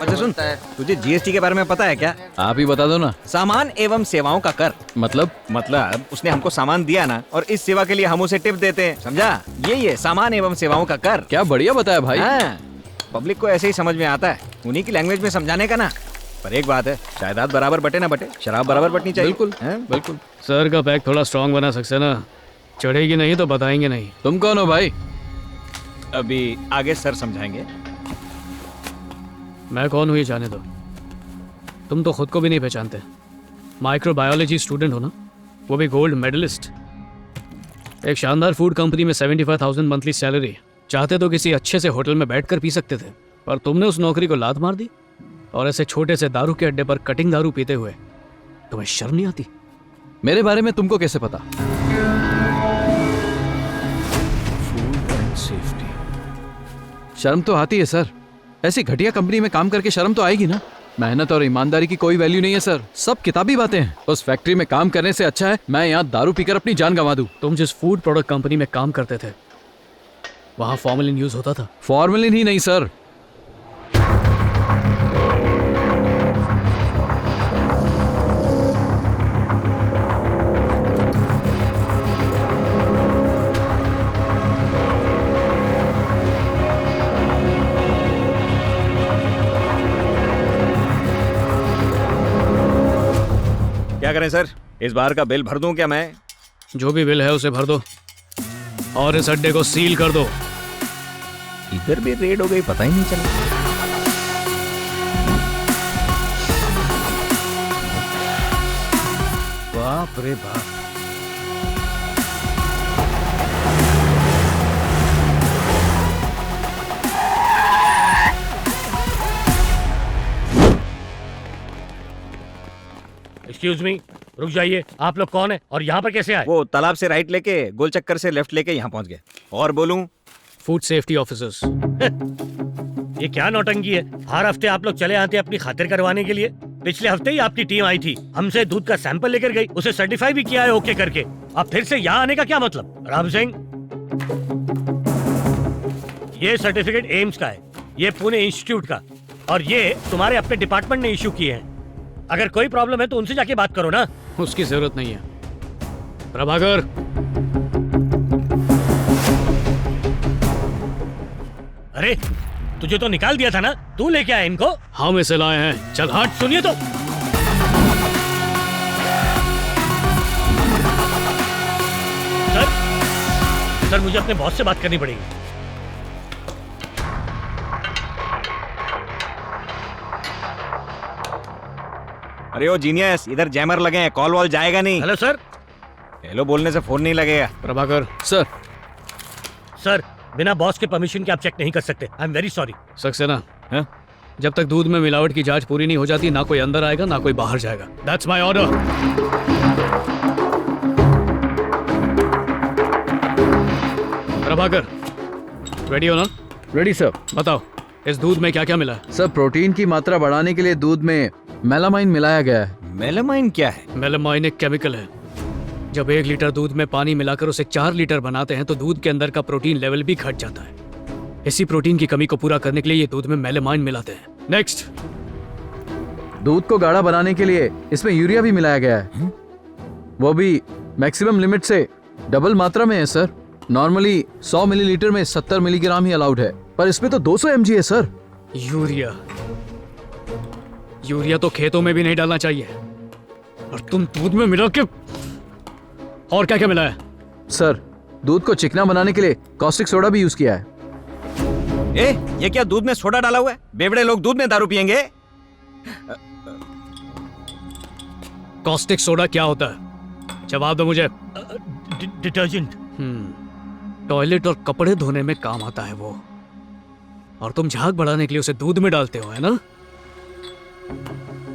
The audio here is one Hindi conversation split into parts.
अच्छा सुन, तुझे जीएसटी के बारे में पता है क्या? आप ही बता दो ना। सामान एवं सेवाओं का कर। मतलब उसने हमको सामान दिया ना, और इस सेवा के लिए हम उसे टिप देते हैं, समझा? ये सामान एवं सेवाओं का कर। क्या बढ़िया बताया भाई। हाँ, पब्लिक को ऐसे ही समझ में आता है, उन्हीं की लैंग्वेज में समझाने का ना। पर एक बात है, जायदाद बराबर बटे ना बटे, शराब बराबर बटनी चाहिए। बिल्कुल हैं? बिल्कुल। सर का पैक थोड़ा स्ट्रांग बना सकते ना, चढ़ेगी नहीं तो बताएंगे नहीं। तुम कौन हो भाई? अभी आगे सर समझाएंगे। मैं कौन हूँ ये जाने दो, तुम तो खुद को भी नहीं पहचानते। माइक्रोबायोलॉजी स्टूडेंट हो ना, वो भी गोल्ड मेडलिस्ट। एक शानदार फूड कंपनी में 75,000 मंथली सैलरी। चाहते तो किसी अच्छे से होटल में बैठकर पी सकते थे, पर तुमने उस नौकरी को लात मार दी। और ऐसे छोटे से दारू के अड्डे पर कटिंग दारू पीते हुए तुम्हें शर्म नहीं आती? मेरे बारे में तुमको कैसे पता? शर्म तो आती है सर, ऐसी घटिया कंपनी में काम करके शर्म तो आएगी ना। मेहनत और ईमानदारी की कोई वैल्यू नहीं है सर, सब किताबी बातें हैं। उस फैक्ट्री में काम करने से अच्छा है मैं यहाँ दारू पीकर अपनी जान गंवा दूं। तुम जिस फूड प्रोडक्ट कंपनी में काम करते थे वहां फॉर्मेलिन यूज होता था? फॉर्मेलिन ही नहीं सर, क्या करें सर, इस बार का बिल भर दूं क्या मैं? जो भी बिल है उसे भर दो और इस अड्डे को सील कर दो। इधर भी रेड हो गई, पता ही नहीं चला। बाप रे बाप। एक्सक्यूज मी, रुक जाइए। आप लोग कौन है और यहाँ पर कैसे आए? वो तालाब से राइट लेके गोल चक्कर से लेफ्ट लेके यहाँ पहुँच गए। और बोलूं? Food safety officers. ये क्या नौटंकी है? हर हफ्ते आप लोग चले आते अपनी खातिर करवाने के लिए। पिछले हफ्ते ही आपकी टीम आई थी, हमसे दूध का सैंपल लेकर गई, उसे सर्टिफाई भी किया है ओके करके। अब फिर से यहाँ आने का क्या मतलब? राम सिंह, ये सर्टिफिकेट एम्स का है, ये पुणे इंस्टीट्यूट का, और ये तुम्हारे अपने डिपार्टमेंट ने इशू किए हैं। अगर कोई प्रॉब्लम है तो उनसे जाके बात करो ना। उसकी जरूरत नहीं है। प्रभाकर, अरे तुझे तो निकाल दिया था ना, तू लेके आया इनको। हम इसे लाए हैं। चल हट। सुनिए तो, सर मुझे अपने बॉस से बात करनी पड़ेगी। अरे ओ जीनियस, इधर जैमर लगे हैं, कॉल वॉल जाएगा नहीं। Hello sir. हेलो बोलने से फोन नहीं लगेगा। प्रभाकर। सर बिना बॉस के परमिशन के आप चेक नहीं कर सकते। I am very sorry. Saxena, हाँ? जब तक दूध में मिलावट की जांच पूरी नहीं हो जाती ना कोई अंदर आएगा ना कोई बाहर जाएगा। That's my order. Prabhakar, ready हो ना? Ready sir. बताओ इस दूध में क्या क्या मिला है? सर प्रोटीन की मात्रा बढ़ाने के लिए दूध में मेलामाइन मिलाया गया है। मेलामाइन क्या है? मेलामाइन एक केमिकल है। जब 1 लीटर दूध में पानी मिलाकर उसे 4 लीटर बनाते हैं तो दूध के अंदर का प्रोटीन लेवल भी घट जाता है। इसी प्रोटीन की कमी को पूरा करने के लिए ये दूध में मेलामाइन मिलाते हैं। नेक्स्ट। दूध को गाढ़ा बनाने के लिए इसमें यूरिया भी मिलाया गया है। वो भी मैक्सिमम लिमिट से डबल मात्रा में है सर। नॉर्मली 100 मिलीलीटर में 70 मिलीग्राम ही अलाउड है, पर इसमें तो 200 mg है सर। यूरिया तो खेतों में भी नहीं डालना चाहिए, और तुम दूध में मिला के। और क्या क्या मिला है? सर दूध को चिकना बनाने के लिए कॉस्टिक सोडा भी यूज किया है। ये क्या दूध में सोडा डाला हुआ है? बेवड़े लोग दूध में दारू पियेंगे? कॉस्टिक सोडा क्या होता है? जवाब दो मुझे। डिटर्जेंट। टॉयलेट और कपड़े धोने में काम आता है वो, और तुम झाग बढ़ाने के लिए उसे दूध में डालते हो, है ना?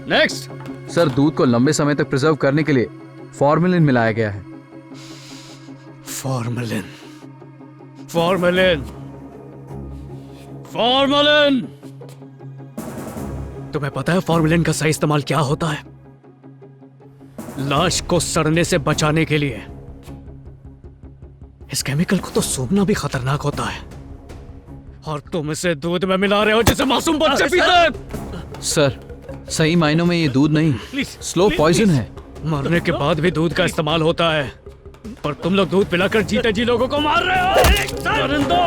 नेक्स्ट। सर दूध को लंबे समय तक प्रिजर्व करने के लिए फॉर्मेलिन मिलाया गया है। Formalin, formalin, formalin. तुम्हें पता है फॉर्मेलिन का सही इस्तेमाल क्या होता है? लाश को सड़ने से बचाने के लिए। इस केमिकल को तो सूंघना भी खतरनाक होता है, और तुम इसे दूध में मिला रहे हो जिसे मासूम बच्चे पीते हैं। सर सही मायनों में ये दूध नहीं, प्लीज स्लो पॉइजन है। मरने के बाद भी दूध का इस्तेमाल होता है, पर तुम लोग दूध पिलाकर जीते जी लोगों को मार रहे हो। परिंदों!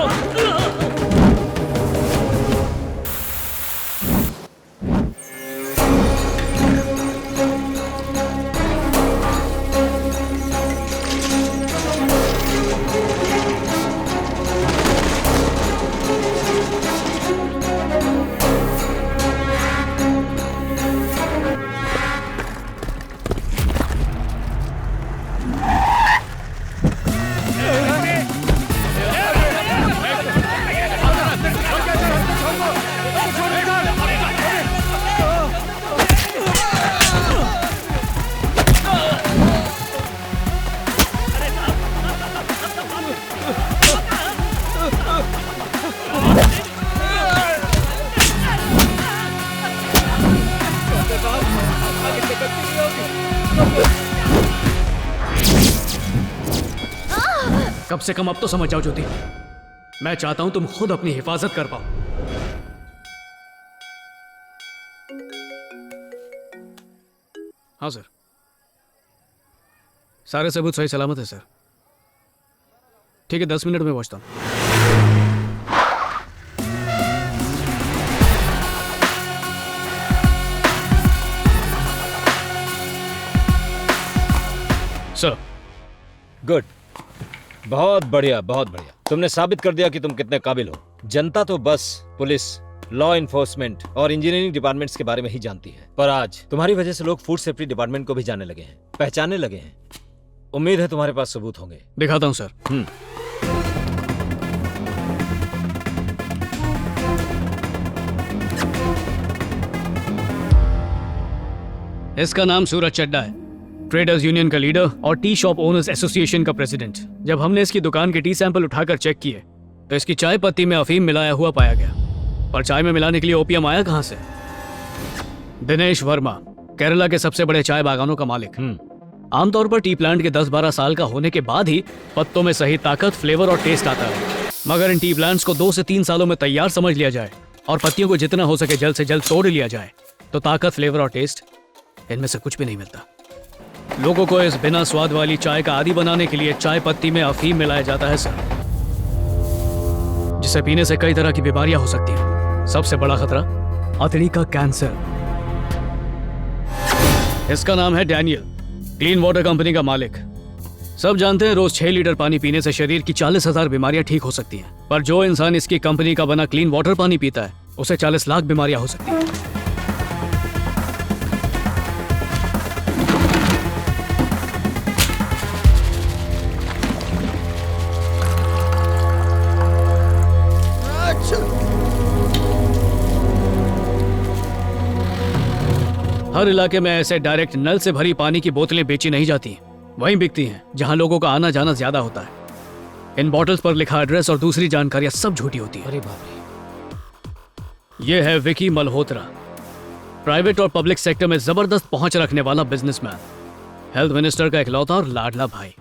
कम से कम अब तो समझ जाओ ज्योति, मैं चाहता हूं तुम खुद अपनी हिफाजत कर पाओ। हाँ सर, सारे सबूत सही सलामत है सर। ठीक है, 10 मिनट में पहुंचता हूं। सर गुड, बहुत बढ़िया, बहुत बढ़िया। तुमने साबित कर दिया कि तुम कितने काबिल हो। जनता तो बस पुलिस, लॉ इन्फोर्समेंट और इंजीनियरिंग डिपार्टमेंट्स के बारे में ही जानती है, पर आज तुम्हारी वजह से लोग फूड सेफ्टी डिपार्टमेंट को भी जानने लगे हैं, पहचानने लगे हैं। उम्मीद है तुम्हारे पास सबूत होंगे। दिखाता हूं सर। इसका नाम सूरज चड्डा है, ट्रेडर्स यूनियन का लीडर और टी शॉप ओनर्स एसोसिएशन का प्रेसिडेंट। जब हमने इसकी दुकान के टी सैंपल उठाकर चेक किए तो इसकी चाय पत्ती में अफीम मिलाया हुआ पाया गया, पर चाय में मिलाने के लिए ओपियम आया कहां से? दिनेश वर्मा, केरला के सबसे बड़े चाय बागानों का मालिक। आमतौर पर टी प्लांट के 10-12 साल का होने के बाद ही पत्तों में सही ताकत, फ्लेवर और टेस्ट आता है, मगर इन टी प्लांट्स को 2 से 3 सालों में तैयार समझ लिया जाए और पत्तियों को जितना हो सके जल्द से जल्द तोड़ लिया जाए तो ताकत, फ्लेवर और टेस्ट इनमें से कुछ भी नहीं मिलता। लोगों को इस बिना स्वाद वाली चाय का आदी बनाने के लिए चाय पत्ती में अफीम मिलाया जाता है सर, जिसे पीने से कई तरह की बीमारियां हो सकती हैं। सबसे बड़ा खतरा अतड़ी का कैंसर। इसका नाम है डैनियल, क्लीन वाटर कंपनी का मालिक। सब जानते हैं रोज 6 लीटर पानी पीने से शरीर की 40,000 बीमारियां ठीक हो सकती हैं, पर जो इंसान इसकी कंपनी का बना क्लीन वाटर पानी पीता है उसे 40 लाख बीमारियां हो सकती हैं। हर इलाके में ऐसे डायरेक्ट नल से भरी पानी की बोतलें बेची नहीं जाती, वहीं बिकती हैं जहां लोगों का आना जाना ज्यादा होता है। इन बॉटल्स पर लिखा एड्रेस और दूसरी जानकारियां सब झूठी होती है। अरे बाप रे। यह है विकी मल्होत्रा, प्राइवेट और पब्लिक सेक्टर में जबरदस्त पहुंच रखने वाला बिजनेसमैन, हेल्थ मिनिस्टर का इकलौता और लाडला भाई।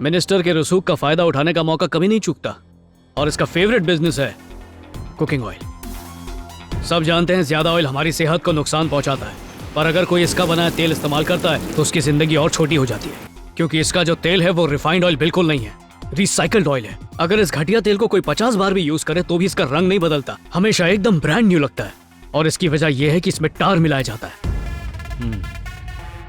मिनिस्टर के रसूख का फायदा उठाने का मौका कभी नहीं चूकता और इसका फेवरेट बिजनेस है कुकिंग ऑयल। सब जानते हैं ज्यादा ऑयल हमारी सेहत को नुकसान पहुंचाता है, पर अगर कोई इसका बनाया तेल इस्तेमाल करता है तो उसकी जिंदगी और छोटी हो जाती है, क्योंकि इसका जो तेल है वो रिफाइंड ऑयल बिल्कुल नहीं है, रिसाइकल्ड ऑयल है। अगर इस घटिया तेल को कोई 50 बार भी यूज करे तो भी इसका रंग नहीं बदलता, हमेशा एकदम ब्रांड न्यू लगता है। और इसकी वजह यह है कि इसमें टार मिलाया जाता है।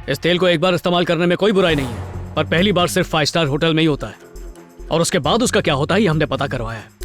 इस तेल को एक बार इस्तेमाल करने में कोई बुराई नहीं है, पर पहली बार सिर्फ 5 स्टार होटल में ही होता है, और उसके बाद उसका क्या होता है ये हमने पता करवाया है।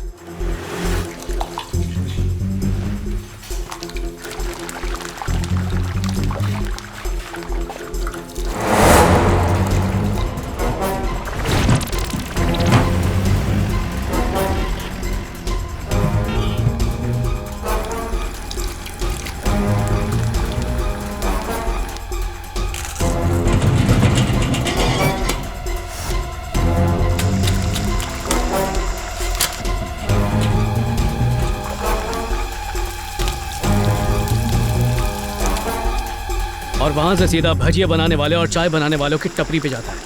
और वहां से सीधा भजिया बनाने वाले और चाय बनाने वालों की टपरी पे जाता है।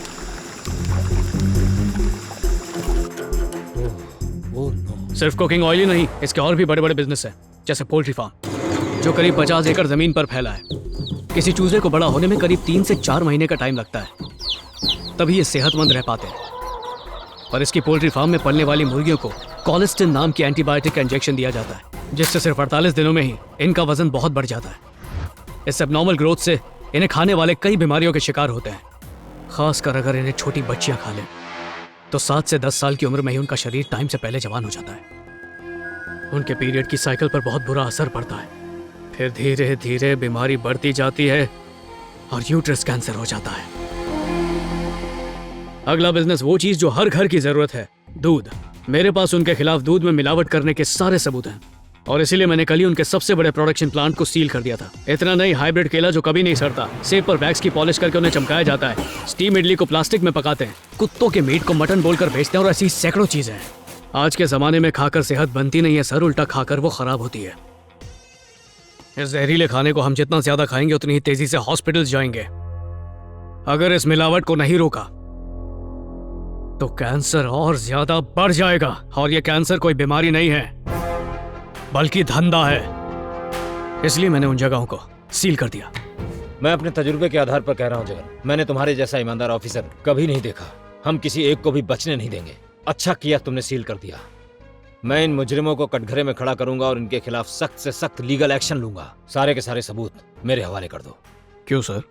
सिर्फ कुकिंग ऑयल ही नहीं, इसके और भी बड़े बड़े बिजनेस हैं, जैसे पोल्ट्री फार्म। जो करीब 50 एकड़ जमीन पर फैला है। किसी चूजे को बड़ा होने में करीब 3 से 4 महीने का टाइम लगता है, तभी ये सेहतमंद रह पाते हैं। पर इसकी पोल्ट्री फार्म में पलने वाली मुर्गियों को कॉलिस्टिन नाम की एंटीबायोटिक का इंजेक्शन दिया जाता है, जिससे सिर्फ 48 दिनों में ही इनका वजन बहुत बढ़ जाता है। इस एबनॉर्मल ग्रोथ से इन्हें खाने वाले कई बीमारियों के शिकार होते हैं। खासकर अगर इन्हें छोटी बच्चियां खा लें तो 7 से 10 साल की उम्र में ही उनका शरीर टाइम से पहले जवान हो जाता है। उनके पीरियड की साइकिल पर बहुत बुरा असर पड़ता है। फिर धीरे धीरे बीमारी बढ़ती जाती है और यूट्रस कैंसर हो जाता है। अगला बिजनेस वो चीज जो हर घर की जरूरत है, दूध। मेरे पास उनके खिलाफ दूध में मिलावट करने के सारे सबूत हैं और इसीलिए मैंने कल ही उनके सबसे बड़े प्रोडक्शन प्लांट को सील कर दिया था। इतना नहीं, हाइब्रिड केला जो कभी नहीं सड़ता, सेब पर वैक्स की पॉलिश करके उन्हें चमकाया जाता है, स्टीम इडली को प्लास्टिक में पकाते हैं, कुत्तों के मीट को मटन बोलकर बेचते हैं और ऐसी सैकड़ों चीजें हैं। आज के जमाने में खाकर सेहत बनती नहीं है सर, उल्टा खाकर वो खराब होती है। इस जहरीले खाने को हम जितना ज्यादा खाएंगे उतनी ही तेजी से हॉस्पिटल जाएंगे। अगर इस मिलावट को नहीं रोका तो कैंसर और ज्यादा बढ़ जाएगा। और ये कैंसर कोई बीमारी नहीं है बल्कि धंधा है। इसलिए मैंने उन जगहों को सील कर दिया। मैं अपने तजुर्बे के आधार पर कह रहा हूँ जगन, मैंने तुम्हारे जैसा ईमानदार ऑफिसर कभी नहीं देखा। हम किसी एक को भी बचने नहीं देंगे। अच्छा किया तुमने सील कर दिया। मैं इन मुजरिमों को कटघरे में खड़ा करूंगा और इनके खिलाफ सख्त से सख्त लीगल एक्शन लूंगा। सारे के सारे सबूत मेरे हवाले कर दो। क्यों सर?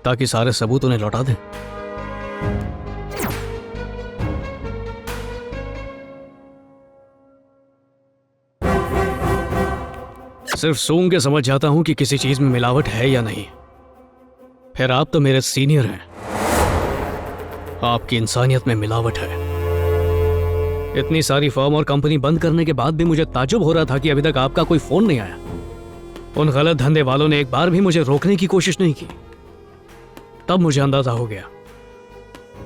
ताकि सारे सबूत उन्हें लौटा दें। सिर्फ सूंघ के समझ जाता हूं कि किसी चीज में मिलावट है या नहीं। फिर आप तो मेरे सीनियर हैं, आपकी इंसानियत में मिलावट है। इतनी सारी फर्म और कंपनी बंद करने के बाद भी मुझे ताज्जुब हो रहा था कि अभी तक आपका कोई फोन नहीं आया। उन गलत धंधे वालों ने एक बार भी मुझे रोकने की कोशिश नहीं की। तब मुझे अंदाजा हो गया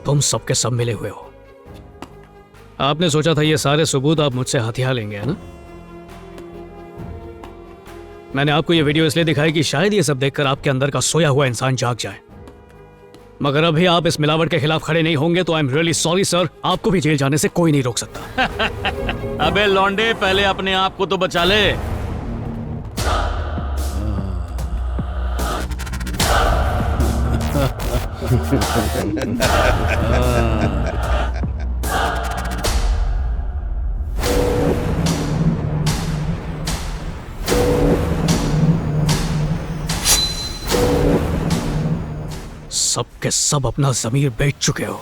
तुम सबके सब मिले हुए हो। आपने सोचा था ये सारे सबूत आप मुझसे हथियार लेंगे, है ना? मैंने आपको ये वीडियो इसलिए दिखाई कि शायद ये सब देखकर आपके अंदर का सोया हुआ इंसान जाग जाए। मगर अभी आप इस मिलावट के खिलाफ खड़े नहीं होंगे तो I am really sorry sir, आपको भी जेल जाने से कोई नहीं रोक सकता। अबे लौंडे, पहले अपने आप को तो बचा ले। सब के सब अपना जमीर बेच चुके हो।